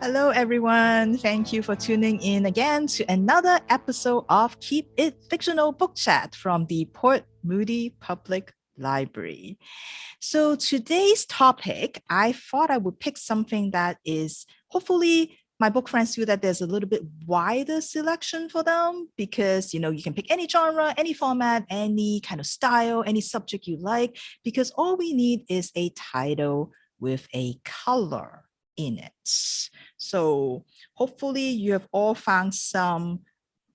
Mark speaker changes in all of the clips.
Speaker 1: Hello, everyone. Thank you for tuning in again to another episode of Keep It Fictional Book Chat from the Port Moody Public Library. So today's topic, I thought I would pick something that is hopefully my book friends feel that there's a little bit wider selection for them because, you can pick any genre, any format, any kind of style, any subject you like, because all we need is a title with a color in it. So hopefully you have all found some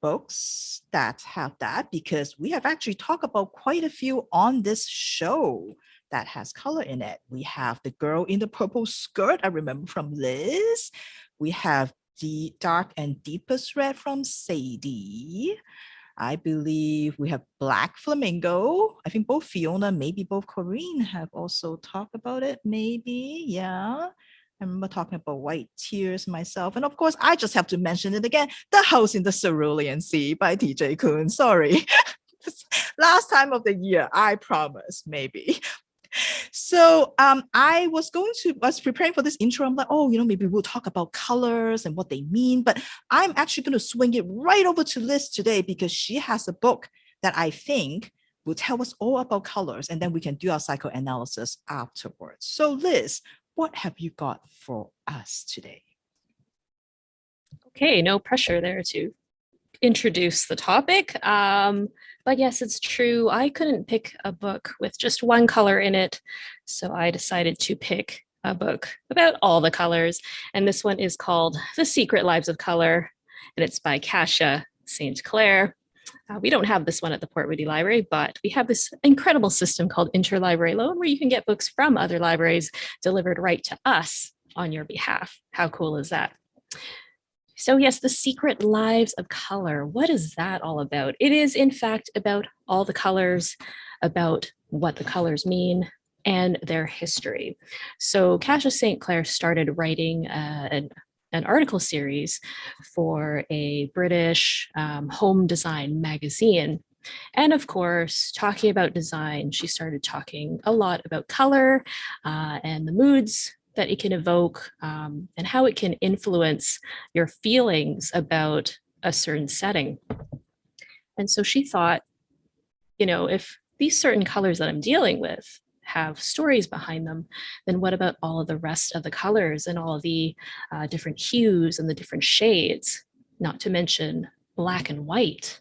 Speaker 1: books that have that, because we have actually talked about quite a few on this show that has color in it. We have The Girl in the Purple Skirt, I remember, from Liz. We have The Dark and Deepest Red from Sadie. I believe we have Black Flamingo. I think both Fiona, maybe both Corene have also talked about it, maybe, yeah. I remember talking about White Tears myself. And of course, I just have to mention it again, The House in the Cerulean Sea by TJ Kuhn. Sorry. Last time of the year, I promise, maybe. So I was preparing for this intro. I'm like, maybe we'll talk about colors and what they mean. But I'm actually going to swing it right over to Liz today because she has a book that I think will tell us all about colors. And then we can do our psychoanalysis afterwards. So Liz, what have you got for us today?
Speaker 2: Okay, no pressure there to introduce the topic. But yes, it's true. I couldn't pick a book with just one color in it. So I decided to pick a book about all the colors. And this one is called The Secret Lives of Color. And it's by Kassia St Clair. We don't have this one at the Port Moody Library, but we have this incredible system called interlibrary loan where you can get books from other libraries delivered right to us on your behalf. How cool is that? So yes, The Secret Lives of Color. What is that all about? It is, in fact, about all the colors, about what the colors mean, and their history. So Kassia St Clair started writing an article series for a British home design magazine. And of course, talking about design, she started talking a lot about color and the moods that it can evoke and how it can influence your feelings about a certain setting. And so she thought, if these certain colors that I'm dealing with have stories behind them, then what about all of the rest of the colors and all of the different hues and the different shades, not to mention black and white?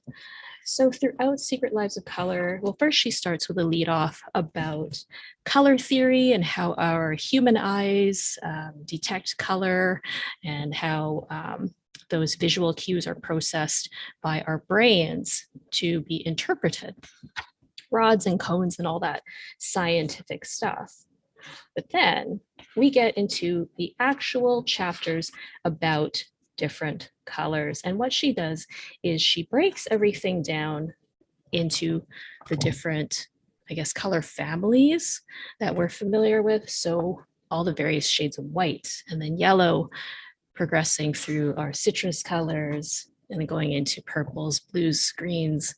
Speaker 2: So throughout Secret Lives of Color, well, first she starts with a lead off about color theory and how our human eyes detect color and how those visual cues are processed by our brains to be interpreted. Rods and cones and all that scientific stuff. But then we get into the actual chapters about different colors. And what she does is she breaks everything down into the different, color families that we're familiar with. So all the various shades of white, and then yellow progressing through our citrus colors, and then going into purples, blues, greens,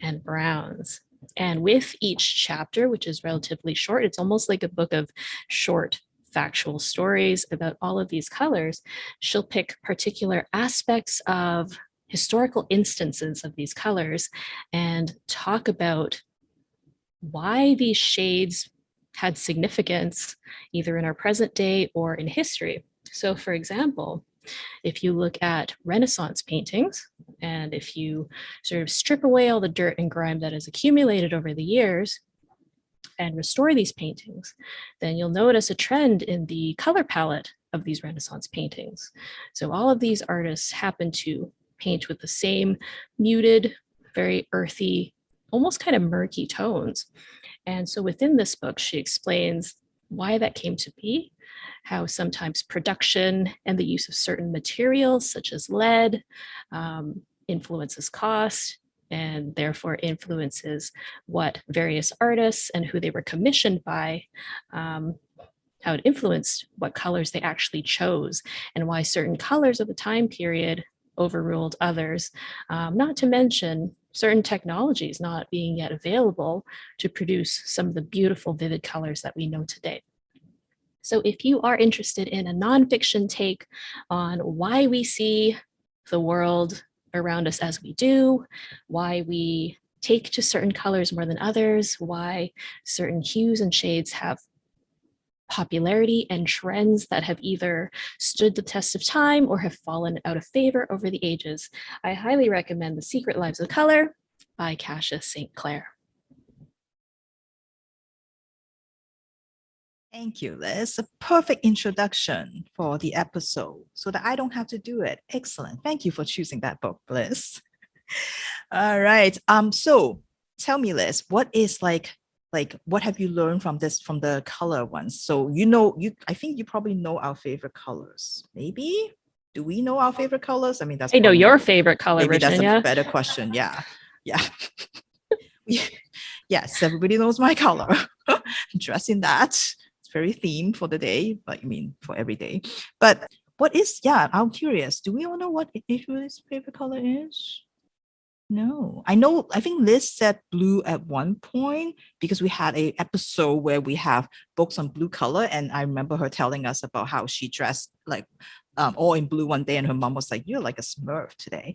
Speaker 2: and browns. And with each chapter, which is relatively short, it's almost like a book of short factual stories about all of these colors. She'll pick particular aspects of historical instances of these colors and talk about why these shades had significance either in our present day or in history. So for example, if you look at Renaissance paintings, and if you sort of strip away all the dirt and grime that has accumulated over the years and restore these paintings, then you'll notice a trend in the color palette of these Renaissance paintings. So all of these artists happen to paint with the same muted, very earthy, almost kind of murky tones. And so within this book, she explains why that came to be, how sometimes production and the use of certain materials such as lead influences cost and therefore influences what various artists and who they were commissioned by, how it influenced what colors they actually chose and why certain colors of the time period overruled others. Not to mention certain technologies not being yet available to produce some of the beautiful, vivid colors that we know today. So if you are interested in a nonfiction take on why we see the world around us as we do, why we take to certain colors more than others, why certain hues and shades have popularity and trends that have either stood the test of time or have fallen out of favor over the ages, I highly recommend The Secret Lives of Color by Kassia St Clair.
Speaker 1: Thank you, Liz. A perfect introduction for the episode so that I don't have to do it. Excellent. Thank you for choosing that book, Liz. All right. So tell me, Liz, what is like what have you learned from the color ones? So I think you probably know our favorite colors. Maybe? Do we know our favorite colors? I mean,
Speaker 2: I know your favorite color,
Speaker 1: maybe that's
Speaker 2: Virginia.
Speaker 1: a better question. Yeah. Yes, everybody knows my color. Dress in that. It's very themed for the day, but I mean for every day. But I'm curious. Do we all know what Israel's favorite color is? No, I think Liz said blue at one point because we had a episode where we have books on blue color, and I remember her telling us about how she dressed like all in blue one day, and her mom was like, "You're like a Smurf today."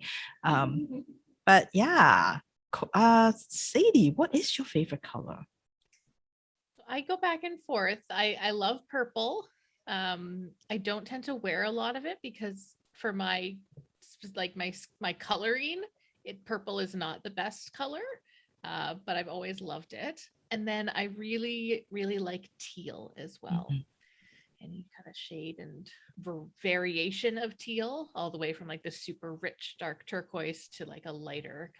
Speaker 1: But yeah, Sadie, what is your favorite color?
Speaker 3: I go back and forth. I love purple. I don't tend to wear a lot of it because for my coloring, purple is not the best color, but I've always loved it. And then I really, really like teal as well. Mm-hmm. Any kind of shade and variation of teal, all the way from like the super rich dark turquoise to like a lighter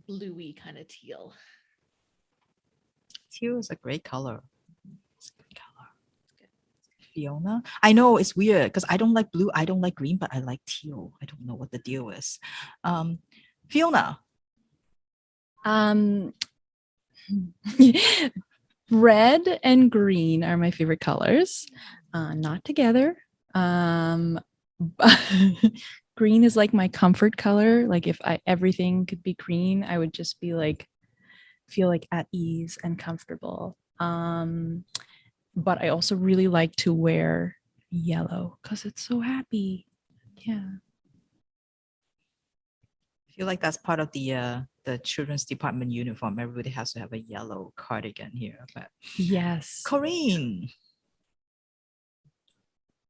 Speaker 3: bluey kind of teal.
Speaker 1: Teal is a great color. It's a good color. Fiona, I know it's weird because I don't like blue, I don't like green, but I like teal. I don't know what the deal is. Fiona.
Speaker 4: Red and green are my favorite colors. Not together. Green is like my comfort color. Like if everything could be green, I would just be like feel like at ease and comfortable. But I also really like to wear yellow because it's so happy. Yeah.
Speaker 1: I feel like that's part of the children's department uniform. Everybody has to have a yellow cardigan here. But
Speaker 4: yes.
Speaker 1: Corene.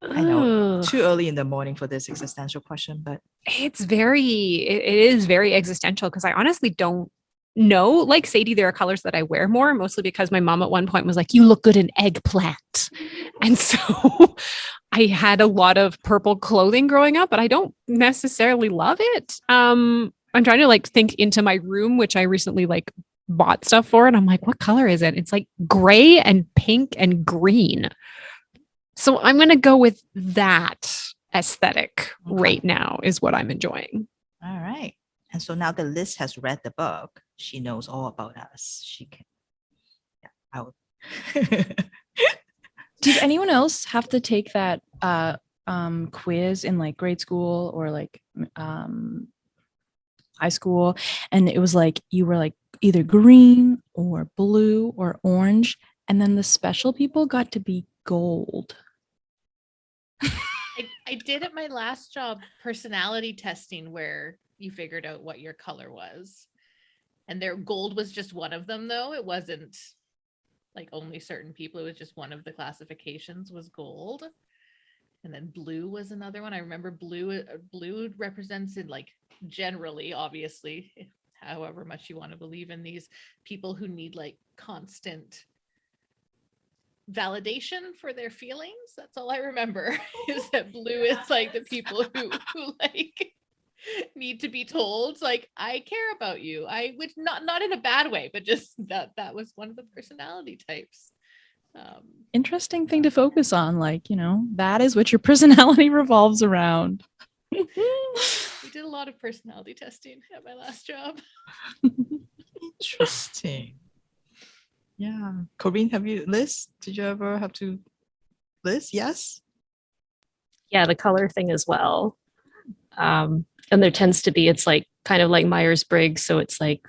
Speaker 1: I know, too early in the morning for this existential question, but
Speaker 5: it is very existential because I honestly don't know. Like Sadie, there are colors that I wear more, mostly because my mom at one point was like, "You look good in eggplant," and so I had a lot of purple clothing growing up, but I don't necessarily love it. I'm trying to like think into my room, which I recently like bought stuff for, and I'm like, what color is it? It's like gray and pink and green. So I'm going to go with that aesthetic right now is what I'm enjoying.
Speaker 1: All right. And so now that Liz has read the book, she knows all about us. She can. Yeah,
Speaker 4: Did anyone else have to take that quiz in like grade school or like high school? And it was like you were like either green or blue or orange, and then the special people got to be gold.
Speaker 3: I did at my last job personality testing where you figured out what your color was. And their gold was just one of them, though. It wasn't like only certain people. It was just one of the classifications was gold. And then blue was another one. I remember blue represents in like generally, obviously, however much you want to believe in these people who need like constant validation for their feelings. That's all I remember is that blue is like the people who like need to be told like I care about you. Which not in a bad way, but just that was one of the personality types.
Speaker 4: Interesting thing to focus on, like, you know, that is what your personality revolves around.
Speaker 3: We did a lot of personality testing at my last job.
Speaker 1: Interesting. Yeah. Corene, Liz, did you ever have to? Liz, yes?
Speaker 2: Yeah, the color thing as well. And there tends to be, it's like kind of like Myers-Briggs. So it's like,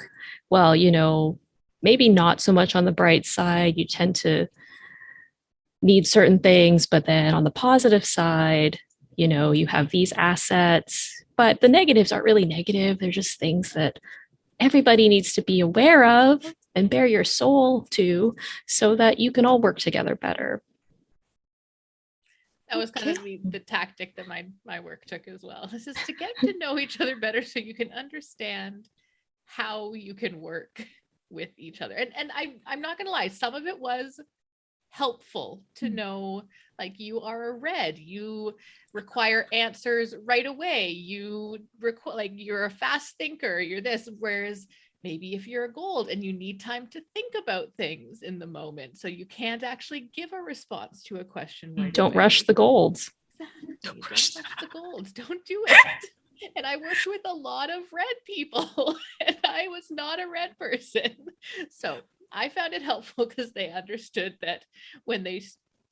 Speaker 2: well, maybe not so much on the bright side. You tend to need certain things, but then on the positive side, you have these assets, but the negatives aren't really negative. They're just things that everybody needs to be aware of and bare your soul to, so that you can all work together better.
Speaker 3: That was kind of the tactic that my work took as well. This is to get to know each other better so you can understand how you can work with each other. And I'm not gonna lie, some of it was helpful to know, like, you are a red, you require answers right away, you like, you're a fast thinker, you're this, whereas maybe if you're a gold and you need time to think about things in the moment, so you can't actually give a response to a question right
Speaker 2: Don't
Speaker 3: away.
Speaker 2: rush the golds.
Speaker 3: Exactly. Don't rush the golds. Don't do it. And I worked with a lot of red people, and I was not a red person. So I found it helpful because they understood that when they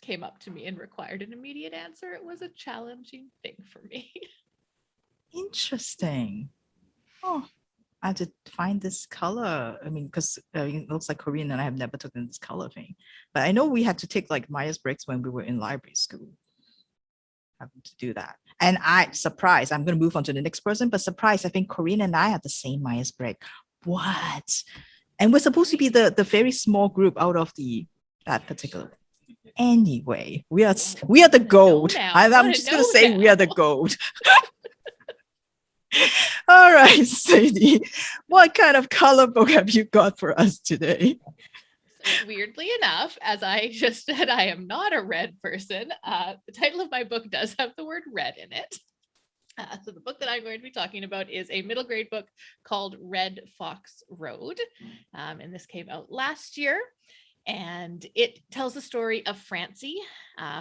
Speaker 3: came up to me and required an immediate answer, it was a challenging thing for me.
Speaker 1: Interesting. Oh, I had to find this color. I mean, because it looks like Corene and I have never taken this color thing. But I know we had to take like Myers-Briggs when we were in library school. Having to do that. And I'm going to move on to the next person, but surprised, I think Corene and I had the same Myers-Briggs. What? And we're supposed to be the very small group out of that particular. Anyway, we are the gold. I'm just going to say we are the gold. All right, Sadie, what kind of color book have you got for us today?
Speaker 3: So weirdly enough, as I just said, I am not a red person. The title of my book does have the word red in it. So the book that I'm going to be talking about is a middle grade book called Red Fox Road. And this came out last year. And it tells the story of Francie.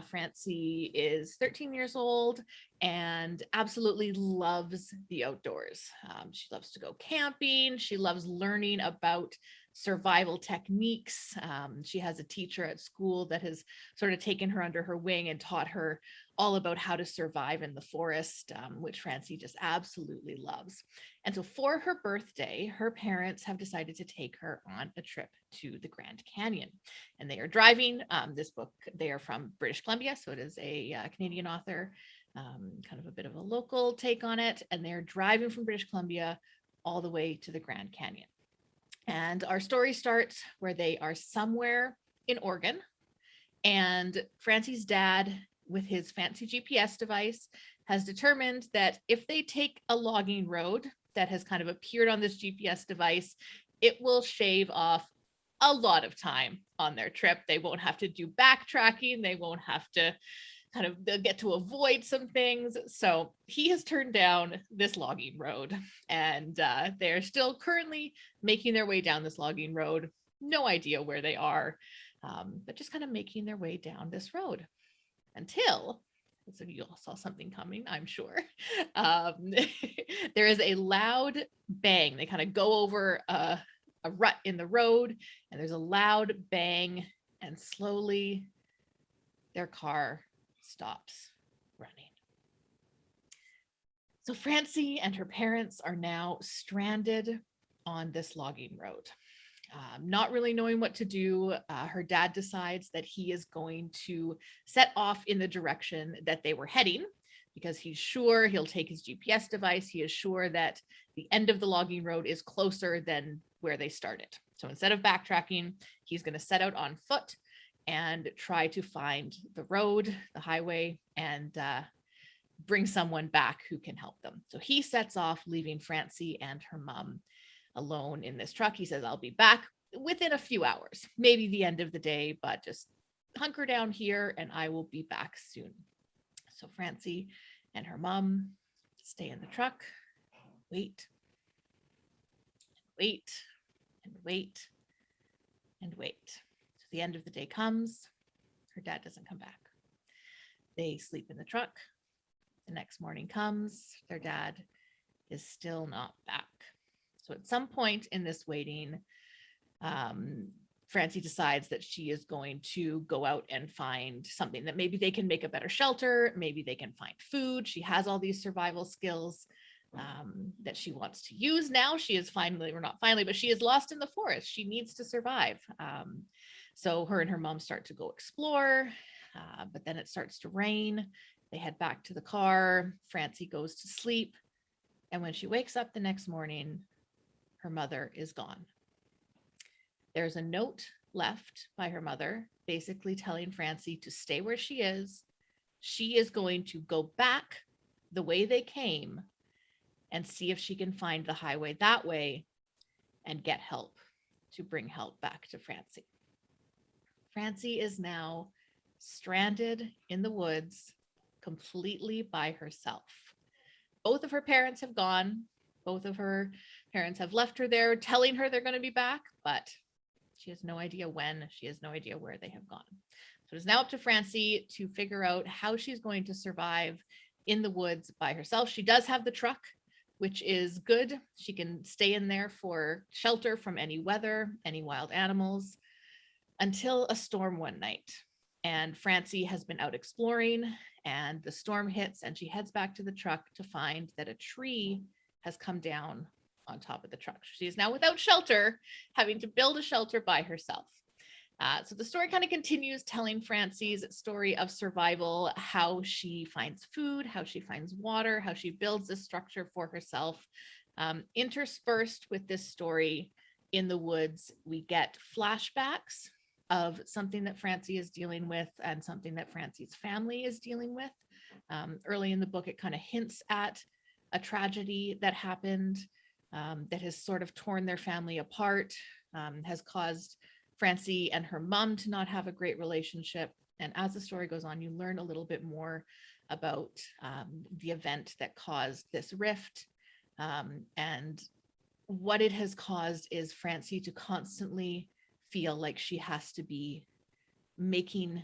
Speaker 3: Francie is 13 years old and absolutely loves the outdoors. She loves to go camping. She loves learning about survival techniques. She has a teacher at school that has sort of taken her under her wing and taught her all about how to survive in the forest, which Francie just absolutely loves. And so for her birthday, her parents have decided to take her on a trip to the Grand Canyon. And they are driving this book. They are from British Columbia, so it is a Canadian author, kind of a bit of a local take on it. And they're driving from British Columbia all the way to the Grand Canyon. And our story starts where they are somewhere in Oregon, and Francie's dad, with his fancy GPS device, has determined that if they take a logging road that has kind of appeared on this GPS device, it will shave off a lot of time on their trip. They won't have to do backtracking. They won't have to they'll get to avoid some things. So he has turned down this logging road, and they're still currently making their way down this logging road. No idea where they are, but just kind of making their way down this road until, so you all saw something coming, I'm sure. There is a loud bang. They kind of go over a rut in the road, and there's a loud bang, and slowly their car stops running. So Francie and her parents are now stranded on this logging road. Not really knowing what to do, her dad decides that he is going to set off in the direction that they were heading, because he's sure he'll take his GPS device. He is sure that the end of the logging road is closer than where they started. So instead of backtracking, he's going to set out on foot and try to find the road, the highway, and bring someone back who can help them. So he sets off, leaving Francie and her mom alone in this truck. He says, I'll be back within a few hours, maybe the end of the day, but just hunker down here and I will be back soon. So Francie and her mom stay in the truck, wait, and wait, and wait. So the end of the day comes, her dad doesn't come back. They sleep in the truck. The next morning comes, their dad is still not back. So at some point in this waiting, Francie decides that she is going to go out and find something that maybe they can make a better shelter. Maybe they can find food. She has all these survival skills. that she wants to use now. She is finally, or not finally, but she is lost in the forest. She needs to survive. So her and her mom start to go explore, but then it starts to rain. They head back to the car. Francie goes to sleep. And when she wakes up the next morning, her mother is gone. There's a note left by her mother, basically telling Francie to stay where she is. She is going to go back the way they came and see if she can find the highway that way and get help to bring help back to Francie. Francie is now stranded in the woods, completely by herself. Both of her parents have gone. Both of her parents have left her there, telling her they're going to be back, but she has no idea when. She has no idea where they have gone. So it's now up to Francie to figure out how she's going to survive in the woods by herself. She does have the truck, which is good. She can stay in there for shelter from any weather, any wild animals, until a storm one night. And Francie has been out exploring, and the storm hits, and she heads back to the truck to find that a tree has come down on top of the truck. She is now without shelter, having to build a shelter by herself. So the story kind of continues telling Francie's story of survival, how she finds food, how she finds water, how she builds a structure for herself. Interspersed with this story in the woods, we get flashbacks of something that Francie is dealing with and something that Francie's family is dealing with. Early in the book, it kind of hints at a tragedy that happened that has sort of torn their family apart, has caused Francie and her mom to not have a great relationship. And as the story goes on, you learn a little bit more about the event that caused this rift. And what it has caused is Francie to constantly feel like she has to be making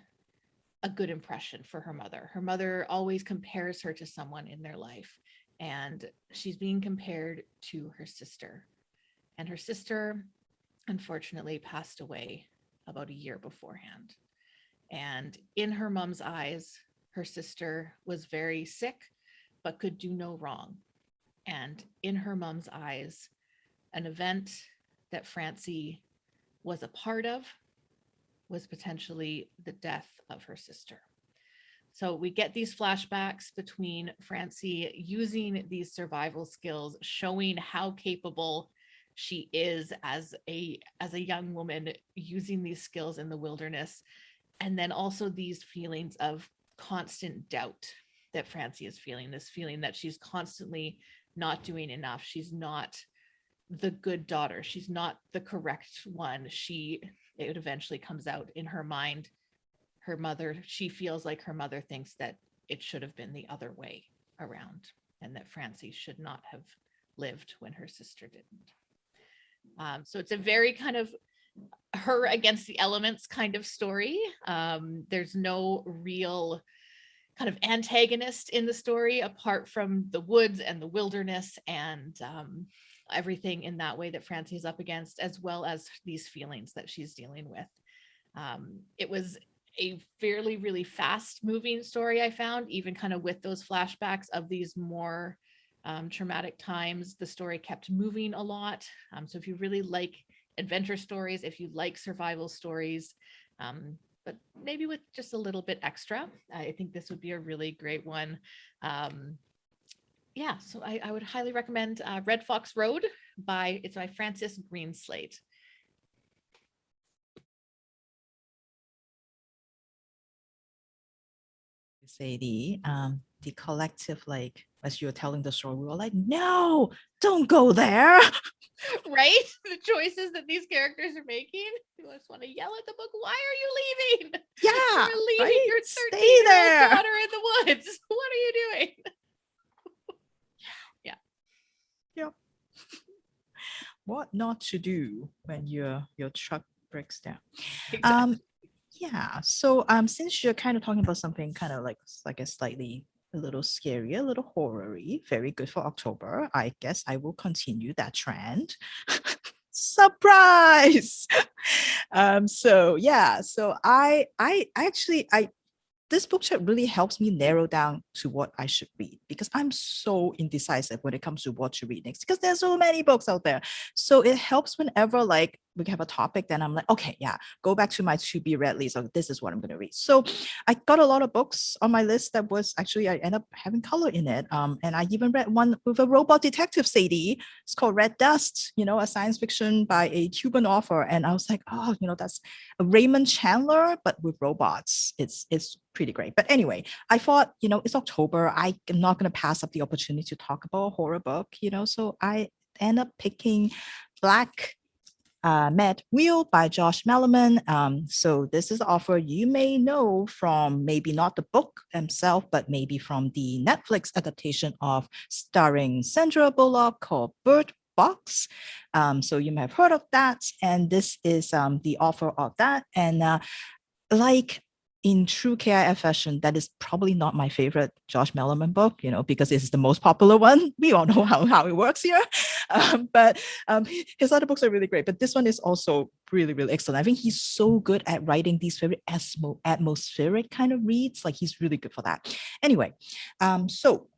Speaker 3: a good impression for her mother. Her mother always compares her to someone in their life, and she's being compared to her sister. And her sister, unfortunately, passed away about a year beforehand. And in her mom's eyes, her sister was very sick, but could do no wrong. And in her mom's eyes, an event that Francie was a part of was potentially the death of her sister. So we get these flashbacks between Francie using these survival skills, showing how capable she is as a young woman using these skills in the wilderness, and then also these feelings of constant doubt that Francie is feeling, this feeling that she's constantly not doing enough. She's not the good daughter. She's not the correct one. It eventually comes out in her mind. Her mother, she feels like her mother thinks that it should have been the other way around, and that Francie should not have lived when her sister didn't. So it's a very kind of her against the elements kind of story. There's no real kind of antagonist in the story apart from the woods and the wilderness and everything in that way that Francie is up against, as well as these feelings that she's dealing with. It was a fairly really fast moving story, I found, even kind of with those flashbacks of these more traumatic times. The story kept moving a lot. So if you really like adventure stories, if you like survival stories, but maybe with just a little bit extra, I think this would be a really great one. Yeah, so I would highly recommend Red Fox Road by Frances Greenslade.
Speaker 1: Sadie, the collective, like, as you were telling the story, we were like, no, don't go there.
Speaker 3: Right? The choices that these characters are making. You just want to yell at the book, why are you leaving?
Speaker 1: Yeah,
Speaker 3: You're leaving
Speaker 1: right?
Speaker 3: your
Speaker 1: Stay
Speaker 3: 13-year-old
Speaker 1: there.
Speaker 3: daughter in the woods. What are you doing?
Speaker 1: Yep. What not to do when your truck breaks down.
Speaker 3: Exactly.
Speaker 1: Yeah. So since you're kind of talking about something kind of like a little scary, a little horror-y, very good for October, I guess I will continue that trend. Surprise. So yeah, so I this book chat really helps me narrow down to what I should read, because I'm so indecisive when it comes to what to read next, because there's so many books out there. So it helps whenever like we have a topic, then I'm like, okay, yeah, go back to my to be read list. So this is what I'm going to read. So I got a lot of books on my list that was actually, I end up having color in it. And I even read one with a robot detective, Sadie. It's called Red Dust, a science fiction by a Cuban author. And I was like, oh, that's a Raymond Chandler, but with robots. It's pretty great. But anyway, I thought, it's October. I am not going to pass up the opportunity to talk about a horror book, so I end up picking Black Mad Wheel by Josh Malerman. So this is the author you may know from maybe not the book himself, but maybe from the Netflix adaptation of starring Sandra Bullock called Bird Box. So you may have heard of that. And this is the author of that. And like in true KIF fashion, that is probably not my favorite Josh Malerman book, because it's the most popular one. We all know how it works here. But his other books are really great. But this one is also really, really excellent. I think he's so good at writing these very atmospheric kind of reads. Like he's really good for that. Anyway, so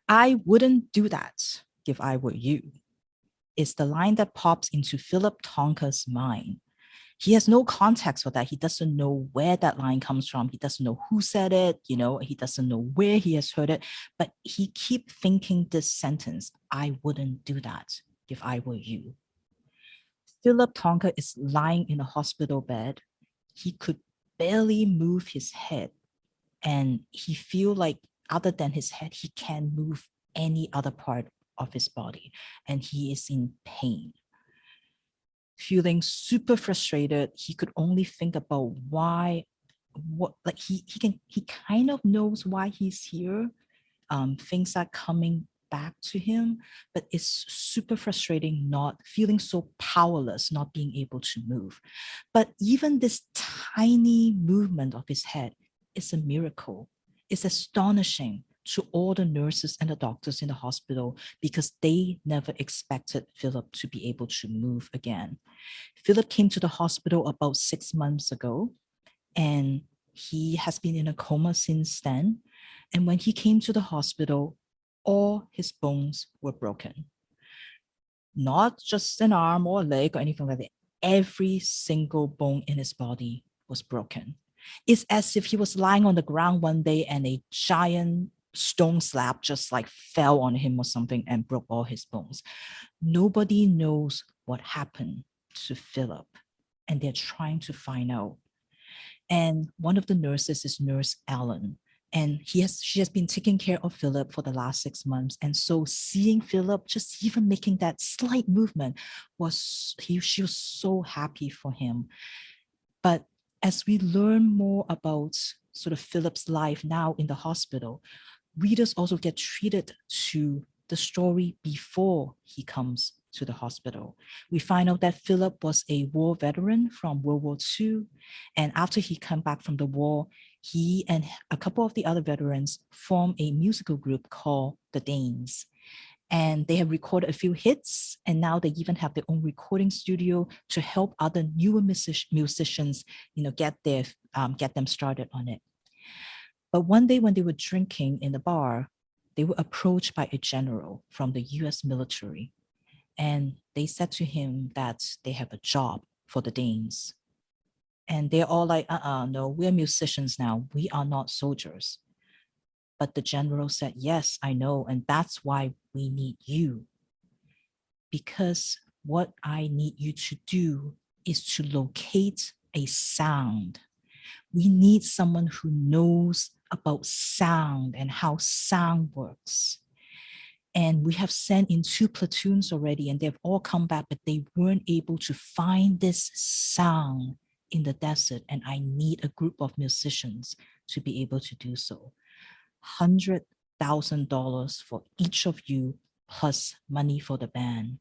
Speaker 1: I wouldn't do that if I were you. It's the line that pops into Philip Tonka's mind. He has no context for that. He doesn't know where that line comes from. He doesn't know who said it. He doesn't know where he has heard it. But he keep thinking this sentence, I wouldn't do that if I were you. Philip Tonka is lying in a hospital bed. He could barely move his head. And he feel like other than his head, he can't move any other part of his body. And he is in pain. Feeling super frustrated, he could only think about he kind of knows why he's here. Things are coming back to him, but it's super frustrating, not feeling so powerless, not being able to move. But even this tiny movement of his head is a miracle. It's astonishing to all the nurses and the doctors in the hospital, because they never expected Philip to be able to move again. Philip came to the hospital about 6 months ago, and he has been in a coma since then. And when he came to the hospital, all his bones were broken. Not just an arm or a leg or anything like that. Every single bone in his body was broken. It's as if he was lying on the ground one day and a giant stone slab just like fell on him or something and broke all his bones. Nobody knows what happened to Philip, and they're trying to find out. And one of the nurses is Nurse Ellen, and she has been taking care of Philip for the last 6 months. And so seeing Philip just even making that slight movement she was so happy for him. But as we learn more about sort of Philip's life now in the hospital, readers also get treated to the story before he comes to the hospital. We find out that Philip was a war veteran from World War II. And after he came back from the war, he and a couple of the other veterans formed a musical group called the Danes. And they have recorded a few hits, and now they even have their own recording studio to help other newer musicians, get them started on it. But one day when they were drinking in the bar, they were approached by a general from the US military. And they said to him that they have a job for the Danes. And they're all like, no, we're musicians now. We are not soldiers. But the general said, yes, I know. And that's why we need you. Because what I need you to do is to locate a sound. We need someone who knows about sound and how sound works. And we have sent in 2 platoons already, and they've all come back, but they weren't able to find this sound in the desert. And I need a group of musicians to be able to do so. $100,000 for each of you, plus money for the band.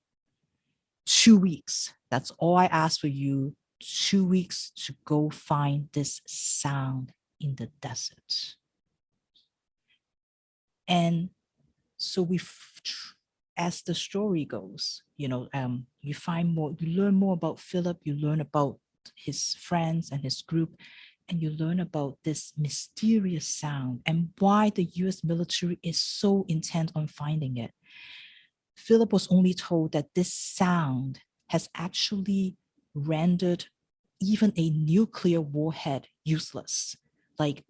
Speaker 1: 2 weeks. That's all I ask for you. 2 weeks to go find this sound in the desert. And so as the story goes, you find more, you learn more about Philip, you learn about his friends and his group, and you learn about this mysterious sound and why the US military is so intent on finding it. Philip was only told that this sound has actually rendered even a nuclear warhead useless. Like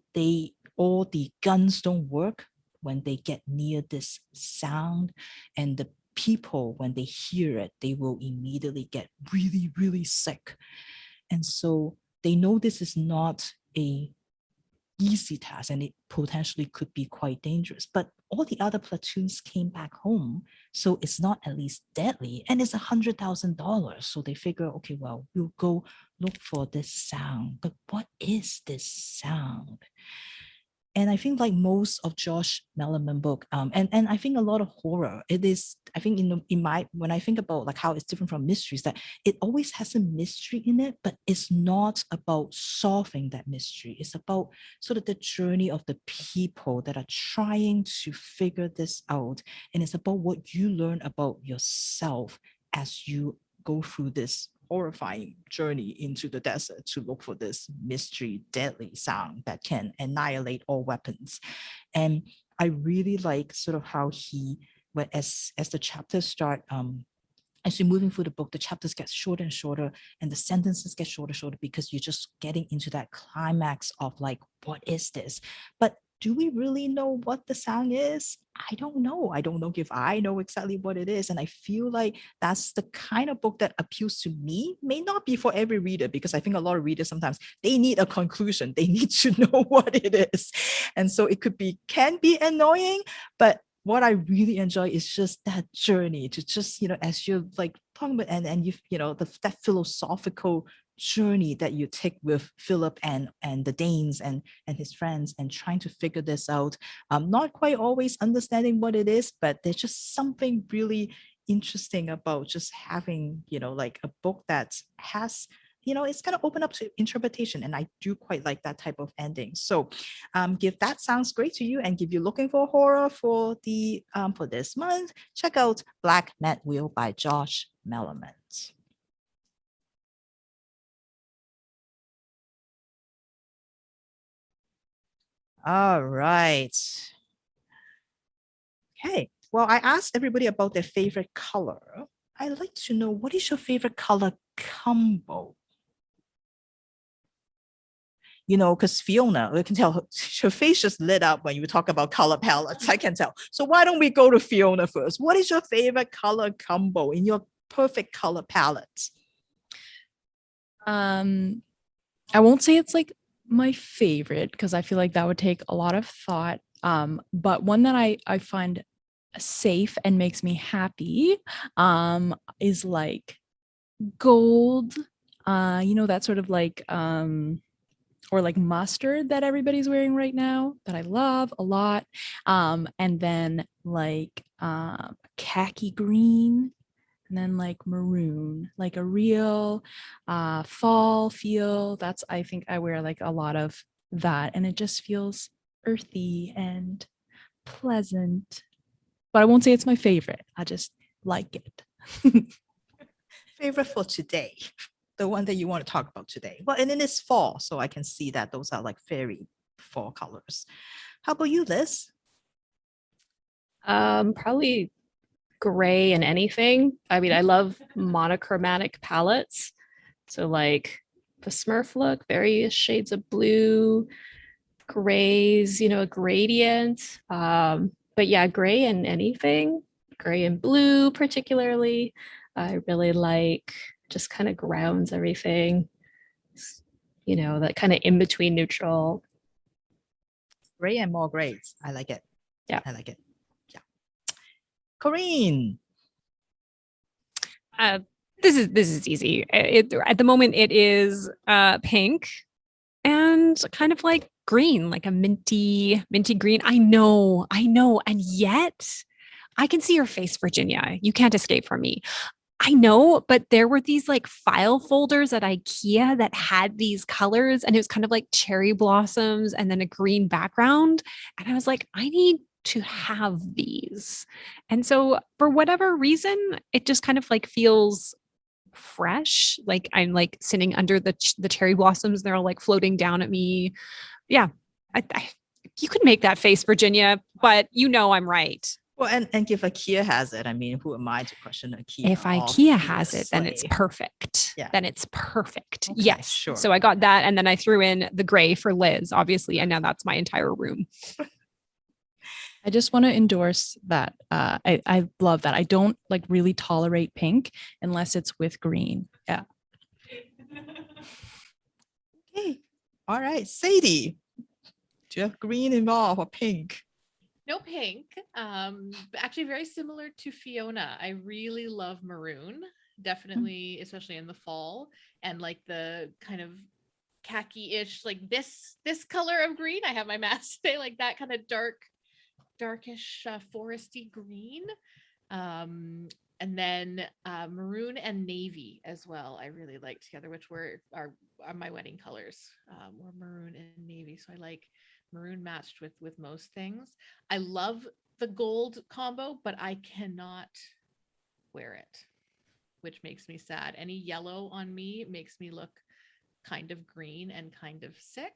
Speaker 1: all the guns don't work when they get near this sound, and the people, when they hear it, they will immediately get really, really sick. And so they know this is not a easy task and it potentially could be quite dangerous. But all the other platoons came back home, so it's not at least deadly, and it's $100,000. So they figure, okay, well, we'll go look for this sound. But what is this sound? And I think like most of Josh Malerman book, and I think a lot of horror, it is, I think when I think about like how it's different from mysteries, that it always has a mystery in it, but it's not about solving that mystery. It's about sort of the journey of the people that are trying to figure this out. And it's about what you learn about yourself as you go through this horrifying journey into the desert to look for this mystery deadly sound that can annihilate all weapons. And I really like sort of how as the chapters start, as you're moving through the book, the chapters get shorter and shorter and the sentences get shorter and shorter, because you're just getting into that climax of like, what is this? But do we really know what the sound is? I don't know. I don't know if I know exactly what it is. And I feel like that's the kind of book that appeals to me. May not be for every reader, because I think a lot of readers sometimes they need a conclusion. They need to know what it is. And so it can be annoying, but what I really enjoy is just that journey to just, as you're like talking about, and that philosophical journey that you take with Philip and the Danes and his friends, and trying to figure this out. Not quite always understanding what it is, but there's just something really interesting about just having, like a book that has, it's going to open up to interpretation. And I do quite like that type of ending. So if that sounds great to you, and if you're looking for horror for this month, check out Black Mad Wheel by Josh Malerman. All right. Okay. Well, I asked everybody about their favorite color. I'd like to know, what is your favorite color combo? Because Fiona, you can tell her face just lit up when you talk about color palettes. I can tell. So why don't we go to Fiona first? What is your favorite color combo in your perfect color palette?
Speaker 4: I won't say it's like my favorite, because I feel like that would take a lot of thought. But one that I find safe and makes me happy is like gold, that sort of like or like mustard that everybody's wearing right now, that I love a lot. And then like khaki green, and then like maroon, like a real fall feel. I think I wear like a lot of that, and it just feels earthy and pleasant. But I won't say it's my favorite. I just like it.
Speaker 1: Favorite for today, the one that you want to talk about today. Well, and then it's fall, so I can see that those are like very fall colors. How about you, Liz?
Speaker 2: Probably gray and anything. I mean, I love monochromatic palettes. So like the Smurf look, various shades of blue, grays, a gradient. But yeah, gray and anything, gray and blue particularly. I really like, just kind of grounds everything. That kind of in between neutral.
Speaker 1: Gray and more grays. I like it.
Speaker 2: Yeah.
Speaker 1: I like it. Yeah. Corene.
Speaker 5: This is easy. At the moment, it is pink and kind of like green, like a minty green. I know. And yet I can see your face, Virginia. You can't escape from me. I know, but there were these like file folders at IKEA that had these colors, and it was kind of like cherry blossoms and then a green background. And I was like, I need to have these. And so for whatever reason, it just kind of like feels fresh. Like I'm like sitting under the cherry blossoms. They're all like floating down at me. Yeah. You could make that face, Virginia, but you know I'm right.
Speaker 1: Well, and if IKEA has it, I mean, who am I to question IKEA?
Speaker 5: If IKEA has it, then it's
Speaker 1: obviously.
Speaker 5: perfect.
Speaker 1: Yeah.
Speaker 5: Then it's perfect.
Speaker 1: Okay,
Speaker 5: Yes.
Speaker 1: sure.
Speaker 5: So I got that. And then I threw in the gray for Liz, obviously. And now that's my entire room.
Speaker 4: I just want to endorse that. I love that. I don't like really tolerate pink unless it's with green. Yeah.
Speaker 1: Okay. All right. Sadie, do you have green involved or pink?
Speaker 3: No pink. Actually very similar to Fiona. I really love maroon, definitely, especially in the fall, and like the kind of khaki-ish, like this color of green. I have my mask today, like that kind of darkish foresty green. And then maroon and navy as well. I really like together, which are my wedding colors. Were maroon and navy, so I like maroon matched with most things. I love the gold combo, but I cannot wear it, which makes me sad. Any yellow on me makes me look kind of green and kind of sick.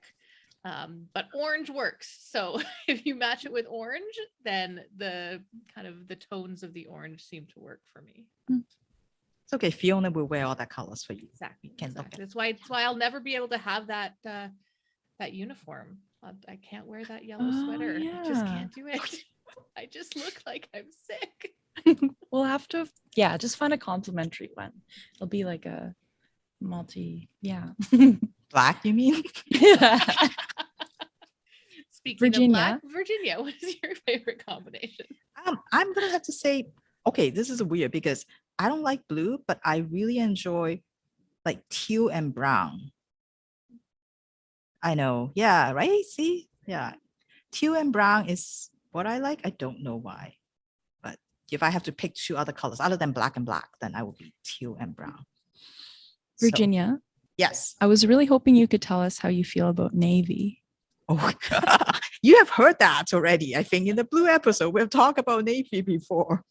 Speaker 3: But orange works. So if you match it with orange, then the kind of the tones of the orange seem to work for me.
Speaker 1: It's okay. Fiona will wear all that colors for you.
Speaker 3: Exactly.
Speaker 1: Can look at
Speaker 3: That's why I'll never be able to have that uniform. I can't wear that yellow sweater. I just can't do it. I just look like I'm sick.
Speaker 4: We'll have to, just find a complimentary one. It'll be like a
Speaker 1: Black, you mean?
Speaker 3: Speaking
Speaker 4: Virginia.
Speaker 3: of black, Virginia, what is your favorite combination?
Speaker 1: I'm gonna have to say, okay, this is weird because I don't like blue, but I really enjoy like teal and brown. I know. Yeah, right? See? Yeah. Teal and brown is what I like. I don't know why. But if I have to pick two other colors other than black and black, then I would be teal and brown. So,
Speaker 4: Virginia,
Speaker 1: yes.
Speaker 4: I was really hoping you could tell us how you feel about navy.
Speaker 1: Oh, you have heard that already. I think in the blue episode, we've talked about navy before.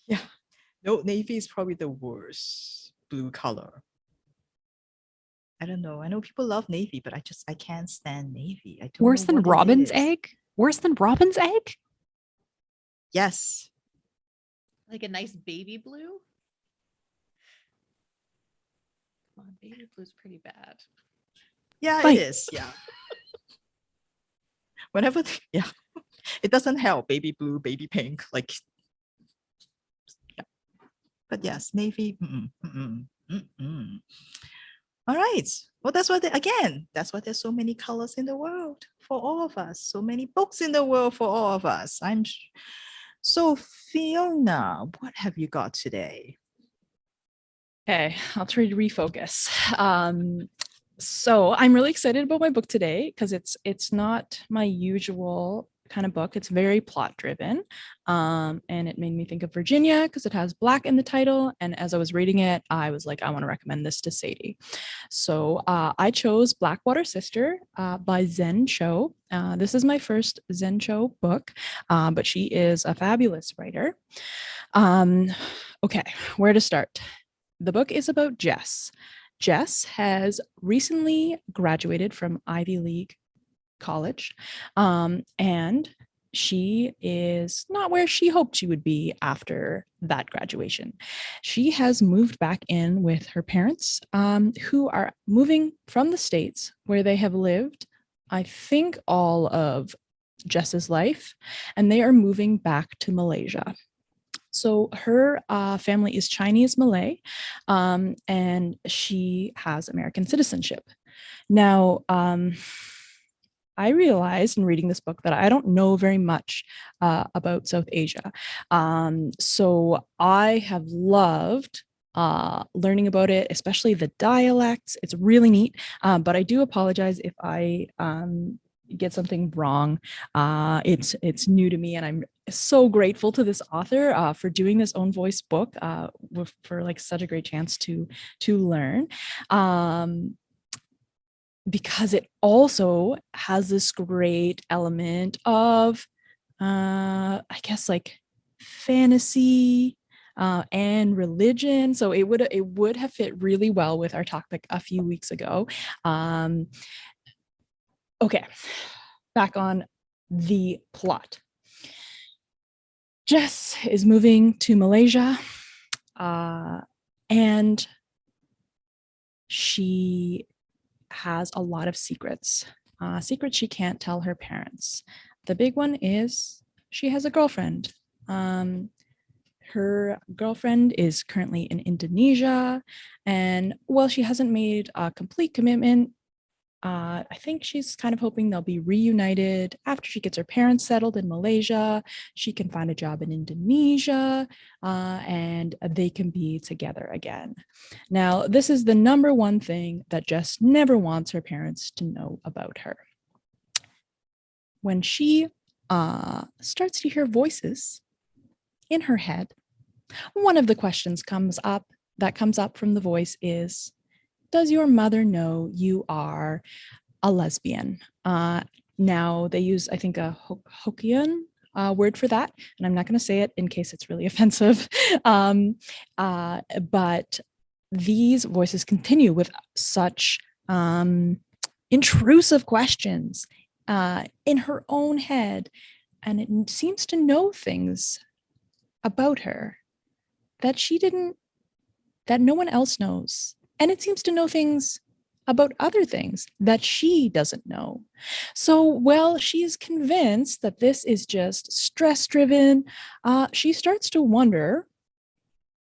Speaker 1: Yeah. No, navy is probably the worst blue color. I don't know. I know people love navy, but I can't stand navy. I don't
Speaker 5: Worse
Speaker 1: know
Speaker 5: than
Speaker 1: what it
Speaker 5: robin's
Speaker 1: is.
Speaker 5: egg? Worse than robin's egg?
Speaker 1: Yes.
Speaker 3: Like a nice baby blue? Come on, baby blue's pretty bad.
Speaker 1: Yeah,
Speaker 4: Fight.
Speaker 1: it is. Yeah. Whenever, it doesn't help. Baby blue, baby pink, like, yeah. But yes, navy. All right. Well, that's why that's why there's so many colors in the world for all of us. So many books in the world for all of us. So Fiona, what have you got today?
Speaker 4: Okay, I'll try to refocus. So I'm really excited about my book today because it's not my usual kind of book. It's very plot driven. And it made me think of Virginia because it has black in the title. And as I was reading it, I was like, I want to recommend this to Sadie. So I chose Blackwater Sister by Zen Cho. This is my first Zen Cho book, but she is a fabulous writer. Okay, where to start? The book is about Jess. Jess has recently graduated from Ivy League college, and she is not where she hoped she would be after that graduation. She has moved back in with her parents, who are moving from the States, where they have lived, I think, all of Jess's life, and they are moving back to Malaysia. So her family is Chinese Malay, and she has American citizenship. Now, I realized in reading this book that I don't know very much about South Asia. So I have loved learning about it, especially the dialects. It's really neat, but I do apologize if I get something wrong. It's new to me, and I'm so grateful to this author for doing this own voice book for like such a great chance to learn. Because it also has this great element of, I guess, like fantasy, and religion. So it would have fit really well with our topic a few weeks ago. Okay, back on the plot. Jess is moving to Malaysia, and she has a lot of secrets. Secrets she can't tell her parents. The big one is she has a girlfriend. Her girlfriend is currently in Indonesia, and while she hasn't made a complete commitment, I think she's kind of hoping they'll be reunited after she gets her parents settled in Malaysia. She can find a job in Indonesia, and they can be together again. Now, this is the number one thing that Jess never wants her parents to know about her. When she starts to hear voices in her head, one of the questions comes up from the voice is, does your mother know you are a lesbian? Now they use, I think, a Hokkien word for that, and I'm not going to say it in case it's really offensive. But these voices continue with such intrusive questions in her own head, and it seems to know things about her that no one else knows. And it seems to know things about other things that she doesn't know. So while she is convinced that this is just stress-driven, she starts to wonder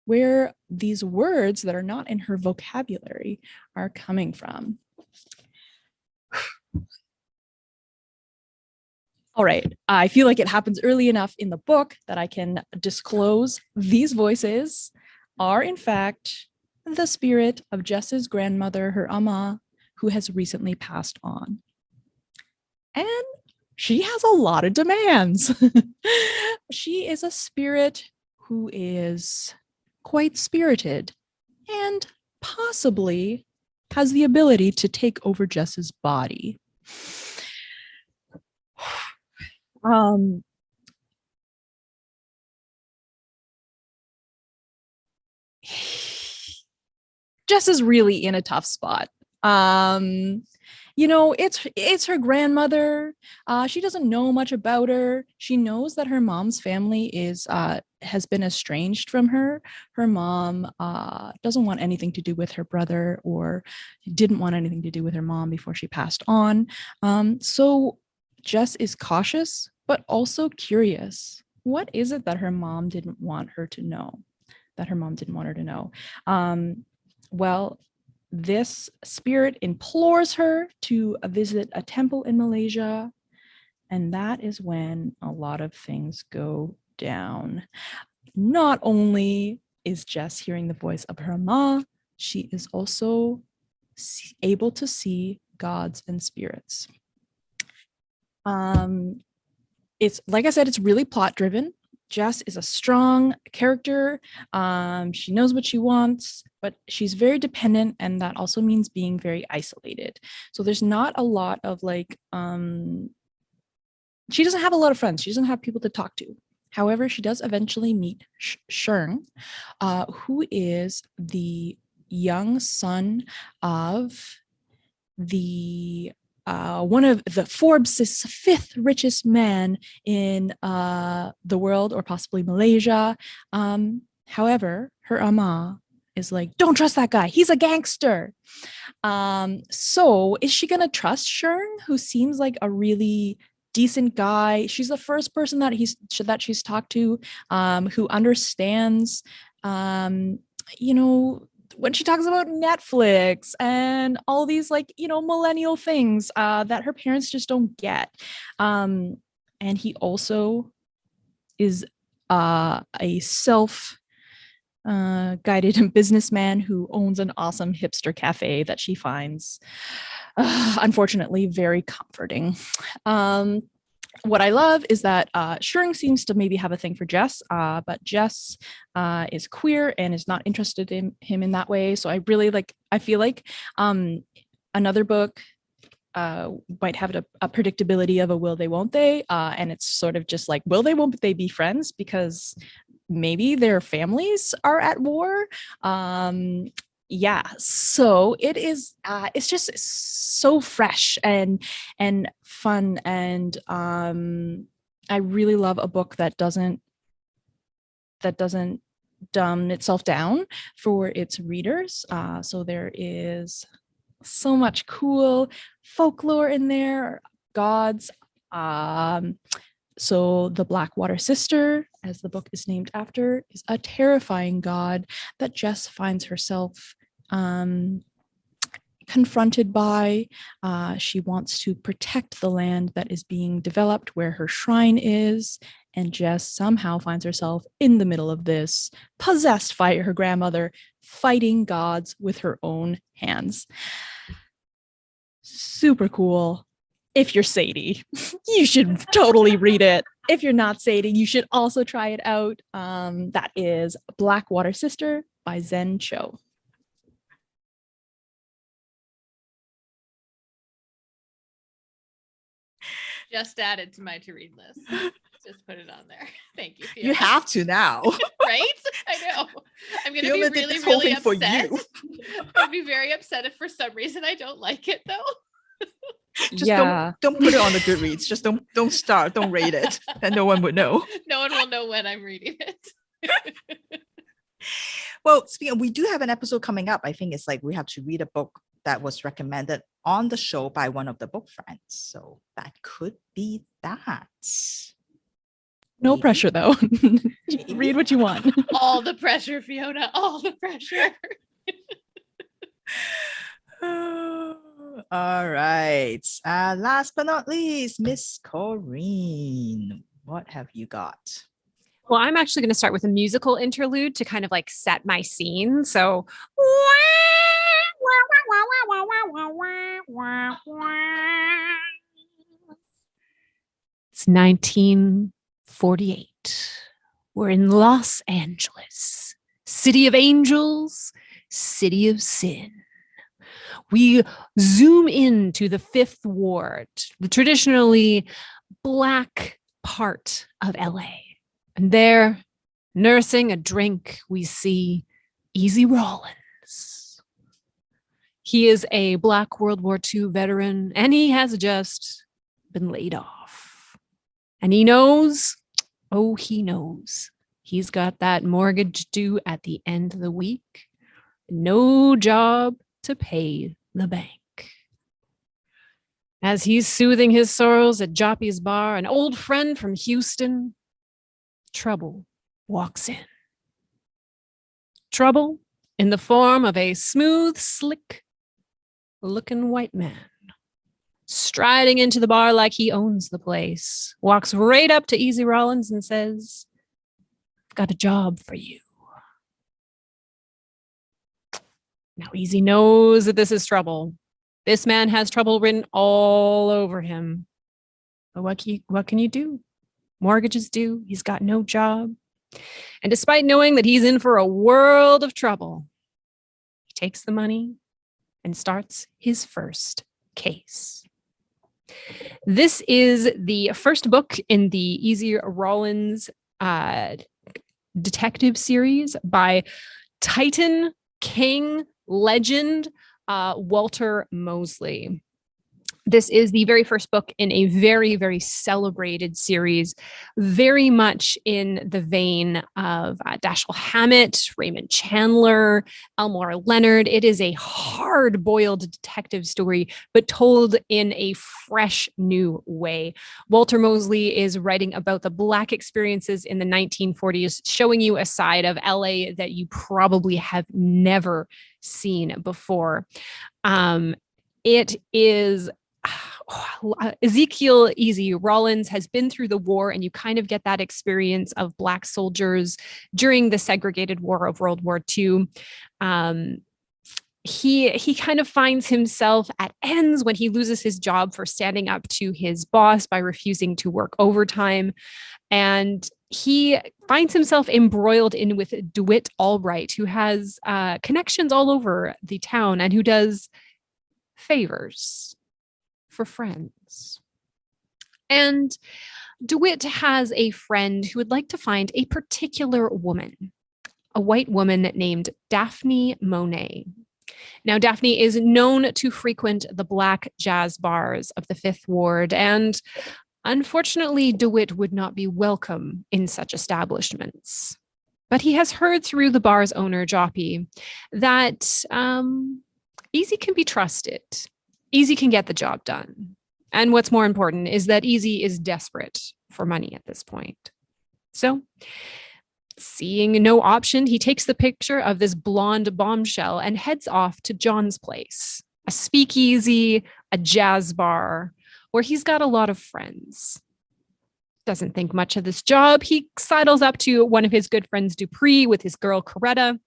Speaker 4: where these words that are not in her vocabulary are coming from. All right, I feel like it happens early enough in the book that I can disclose these voices are in fact the spirit of Jess's grandmother, her Amma, who has recently passed on. And she has a lot of demands. She is a spirit who is quite spirited and possibly has the ability to take over Jess's body. Jess is really in a tough spot. It's her grandmother. She doesn't know much about her. She knows that her mom's family has been estranged from her. Her mom doesn't want anything to do with her brother, or didn't want anything to do with her mom before she passed on. So Jess is cautious, but also curious. What is it that her mom didn't want her to know? Well, this spirit implores her to visit a temple in Malaysia, and that is when a lot of things go down. Not only is Jess hearing the voice of her ma, she is also able to see gods and spirits. It's, like I said, it's really plot driven. Jess is a strong character. She knows what she wants, but she's very dependent, and that also means being very isolated. So there's not a lot of she doesn't have a lot of friends. She doesn't have people to talk to. However, she does eventually meet Sheng, who is the young son of one of the Forbes' fifth richest man in the world, or possibly Malaysia. However, her ama is like, don't trust that guy. He's a gangster. So is she going to trust Sheng, who seems like a really decent guy? She's the first person that she's talked to who understands, when she talks about Netflix and all these millennial things that her parents just don't get. And he also is a self-guided businessman who owns an awesome hipster cafe that she finds, unfortunately, very comforting. What I love is that Sheng seems to maybe have a thing for Jess, but Jess is queer and is not interested in him in that way. So I feel like another book might have a predictability of a will they, won't they, and it's sort of just like, will they, won't they be friends because maybe their families are at war. Yeah, so it is. It's just so fresh and fun, and I really love a book that doesn't dumb itself down for its readers. So there is so much cool folklore in there, gods. So the Blackwater Sister, as the book is named after, is a terrifying god that Jess finds herself confronted by. She wants to protect the land that is being developed where her shrine is, and Jess somehow finds herself in the middle of this, possessed by her grandmother, fighting gods with her own hands. Super cool. If you're Sadie, you should totally read it. If you're not Sadie, you should also try it out. That is Blackwater Sister by Zen Cho.
Speaker 3: Just added to my to read list. Just put it on there. Thank you, Fiona.
Speaker 1: You have to now.
Speaker 3: Right? I know. I'm gonna
Speaker 1: Fiona
Speaker 3: be
Speaker 1: did
Speaker 3: really,
Speaker 1: this whole
Speaker 3: really
Speaker 1: thing for
Speaker 3: upset.
Speaker 1: you.
Speaker 3: I'd be very upset if for some reason I don't like it though.
Speaker 1: Just don't put it on the Goodreads. Just don't start. Don't rate it. Then no one would know.
Speaker 3: No one will know when I'm reading it.
Speaker 1: Well, speaking of, we do have an episode coming up. I think it's like we have to read a book that was recommended on the show by one of the book friends. So that could be that.
Speaker 4: No
Speaker 1: Maybe.
Speaker 4: pressure, though. Read what you want.
Speaker 3: All the pressure, Fiona. All the pressure.
Speaker 1: All right. Last but not least, Miss Corene. What have you got?
Speaker 5: Well, I'm actually going to start with a musical interlude to kind of like set my scene. So it's 1948. We're in Los Angeles, city of angels, city of sin. We zoom into the Fifth Ward, the traditionally Black part of LA. And there, nursing a drink, we see Easy Rawlins. He is a Black World War II veteran, and he has just been laid off. And he knows, he knows, he's got that mortgage due at the end of the week. No job to pay the bank. As he's soothing his sorrows at Joppy's bar, an old friend from Houston, Trouble, walks in. Trouble in the form of a smooth, slick-looking white man, striding into the bar like he owns the place, walks right up to Easy Rawlins and says, "I've got a job for you." Now, Easy knows that this is trouble. This man has trouble written all over him. But what can you do? Mortgage is due. He's got no job. And despite knowing that he's in for a world of trouble, he takes the money and starts his first case. This is the first book in the Easy Rawlins detective series by Titan King legend Walter Mosley. This is the very first book in a very, very celebrated series, very much in the vein of Dashiell Hammett, Raymond Chandler, Elmore Leonard. It is a hard-boiled detective story, but told in a fresh, new way. Walter Mosley is writing about the Black experiences in the 1940s, showing you a side of LA that you probably have never seen before. It is Ezekiel Easy Rawlins has been through the war, and you kind of get that experience of Black soldiers during the segregated war of World War II. He kind of finds himself at ends when he loses his job for standing up to his boss by refusing to work overtime. And he finds himself embroiled in with DeWitt Albright, who has connections all over the town and who does favors for friends. And DeWitt has a friend who would like to find a particular woman, a white woman named Daphne Monet. Now, Daphne is known to frequent the black jazz bars of the Fifth Ward, and unfortunately, DeWitt would not be welcome in such establishments. But he has heard through the bar's owner, Joppy, that Easy can be trusted. Easy can get the job done. And what's more important is that Easy is desperate for money at this point. So, seeing no option, he takes the picture of this blonde bombshell and heads off to John's place, a speakeasy, a jazz bar, where he's got a lot of friends. Doesn't think much of this job. He sidles up to one of his good friends, Dupree, with his girl, Coretta,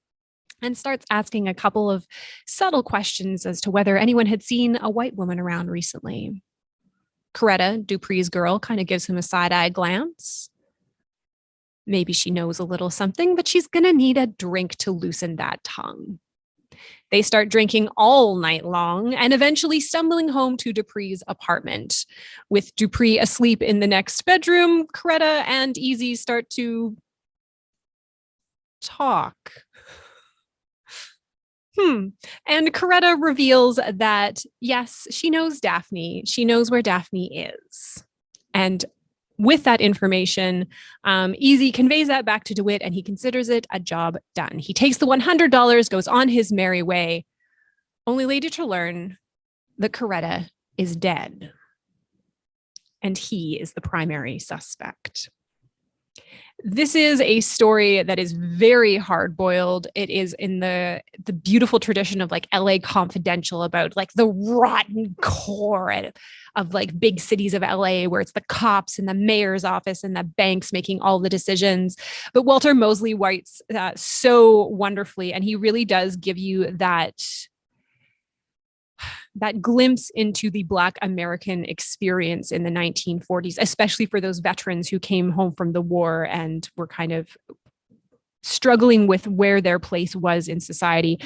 Speaker 5: and starts asking a couple of subtle questions as to whether anyone had seen a white woman around recently. Coretta, Dupree's girl, kind of gives him a side-eye glance. Maybe she knows a little something, but she's going to need a drink to loosen that tongue. They start drinking all night long and eventually stumbling home to Dupree's apartment. With Dupree asleep in the next bedroom, Coretta and Easy start to talk. And Coretta reveals that, yes, she knows Daphne. She knows where Daphne is. And with that information, Easy conveys that back to DeWitt, and he considers it a job done. He takes the $100, goes on his merry way, only later to learn that Coretta is dead. And he is the primary suspect. This is a story that is very hard-boiled. It is in the beautiful tradition of like LA Confidential, about like the rotten core of like big cities of LA, where it's the cops and the mayor's office and the banks making all the decisions. But Walter Mosley writes so wonderfully, and he really does give you that glimpse into the Black American experience in the 1940s, especially for those veterans who came home from the war and were kind of struggling with where their place was in society.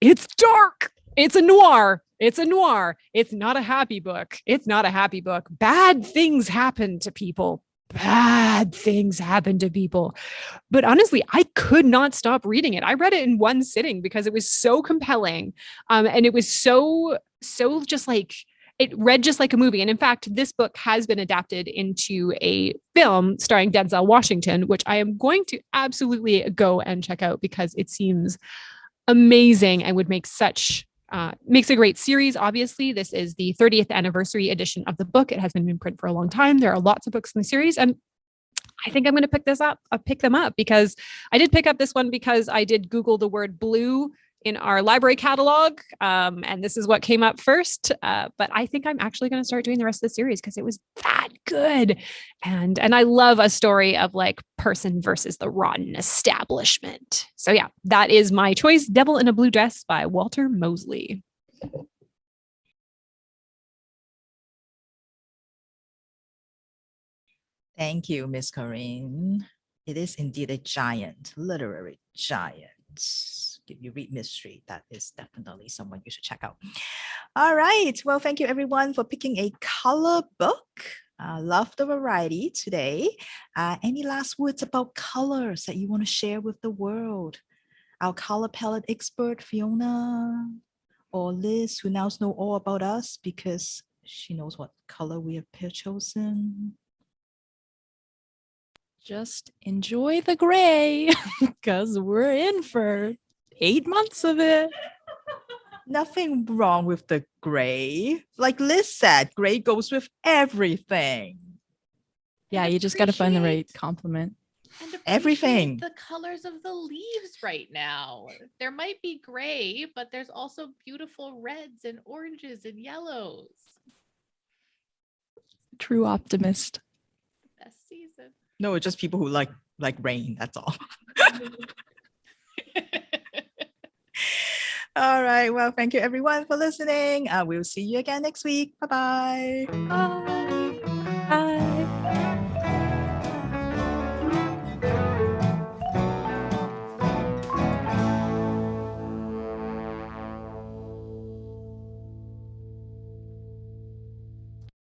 Speaker 5: It's dark. It's a noir. It's a noir. It's not a happy book. It's not a happy book. Bad things happen to people. Bad things happen to people. But honestly, I could not stop reading it. I read it in one sitting because it was so compelling. And it was so just like, it read just like a movie. And in fact, this book has been adapted into a film starring Denzel Washington, which I am going to absolutely go and check out because it seems amazing and would make makes a great series. Obviously, this is the 30th anniversary edition of the book. It has been in print for a long time. There are lots of books in the series, and I think I'm going to pick them up because I did pick up this one because I did Google the word blue in our library catalog, and this is what came up first. But I think I'm actually going to start doing the rest of the series because it was that good, and I love a story of like person versus the rotten establishment. So yeah, that is my choice: Devil in a Blue Dress by Walter Mosley.
Speaker 1: Thank you, Miss Corene. It is indeed a giant, literary giant. If you read mystery, that is definitely someone you should check out. All right. Well, thank you everyone for picking a color book. Love the variety today. Any last words about colors that you want to share with the world? Our color palette expert, Fiona, or Liz, who now knows all about us because she knows what color we have chosen.
Speaker 4: Just enjoy the gray because we're in for 8 months of it.
Speaker 1: Nothing wrong with the gray. Like Liz said, gray goes with everything.
Speaker 4: Yeah, you just got to find the right compliment.
Speaker 3: And appreciate
Speaker 1: Everything.
Speaker 3: the colors of the leaves right now. There might be gray, but there's also beautiful reds and oranges and yellows.
Speaker 4: True optimist.
Speaker 3: Best season.
Speaker 1: No, it's just people who like rain. That's all. All right. Well, thank you everyone for listening. We'll see you again next week. Bye-bye.
Speaker 4: Bye.